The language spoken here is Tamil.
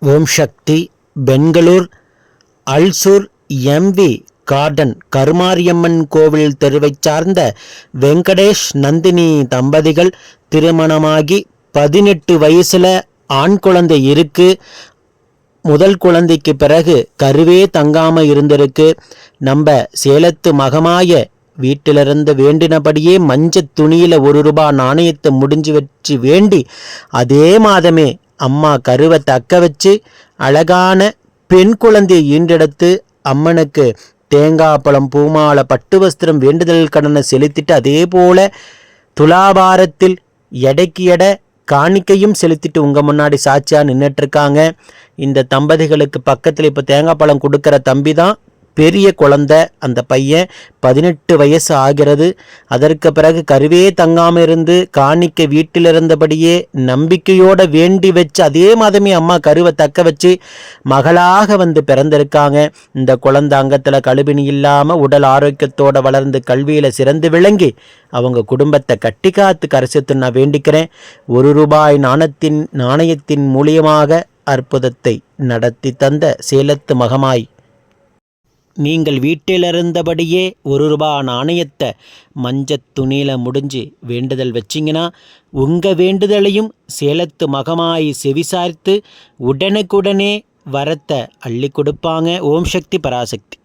ஓம் சக்தி. பெங்களூர் அல்சூர் எம்வி கார்டன் கருமாரியம்மன் கோவில் தெருவைச் சார்ந்த வெங்கடேஷ் நந்தினி தம்பதிகள் திருமணமாகி 18 வயசில் ஆண் குழந்தை இருக்கு. முதல் குழந்தைக்கு பிறகு கருவே தங்காம இருந்திருக்கு. நம்ம சேலத்து மகமாய வீட்டிலிருந்து வேண்டினபடியே மஞ்சள் துணியில் ₹1 நாணயத்தை முடிஞ்சு வச்சு வேண்டி அதே மாதமே அம்மா கருவை தக்க வச்சு அழகான பெண் குழந்தையை ஈண்டெடுத்து அம்மனுக்கு தேங்காய் பழம் பூமாலை பட்டு வஸ்திரம் வேண்டுதல் கடனை செலுத்திட்டு அதே போல துலாபாரத்தில் எடைக்கு எடை காணிக்கையும் செலுத்திட்டு உங்கள் முன்னாடி சாட்சியாக நின்றுட்டுருக்காங்க. இந்த தம்பதிகளுக்கு பக்கத்தில் இப்போ தேங்காய் பழம் கொடுக்குற தம்பி தான் பெரிய குழந்தை. அந்த பையன் 18 வயசு ஆகிறது. அதற்கு பிறகு கருவே தங்காமல் இருந்து காணிக்கை வீட்டில் இருந்தபடியே நம்பிக்கையோடு வேண்டி வச்சு அதே மாதமே அம்மா கருவை தக்க வச்சு மகளாக வந்து பிறந்திருக்காங்க. இந்த குழந்தை அங்கத்தில் கழுபினி இல்லாமல் உடல் ஆரோக்கியத்தோடு வளர்ந்து கல்வியில் சிறந்து விளங்கி அவங்க குடும்பத்தை கட்டி காத்து கரைசத்து நான் வேண்டிக்கிறேன். ₹1 நாணயத்தின் மூலியமாக அற்புதத்தை நடத்தி தந்த சேலத்து மகமாய் நீங்கள் வீட்டிலிருந்தபடியே ₹1 நாணயத்தை மஞ்சள் துணியில் முடிஞ்சு வேண்டுதல் வச்சிங்கன்னா உங்கள் வேண்டுதலையும் சேலத்து மகமாய் செவிசாய்த்து உடனுக்குடனே வரத்தை அள்ளி கொடுப்பாங்க. ஓம் சக்தி பராசக்தி.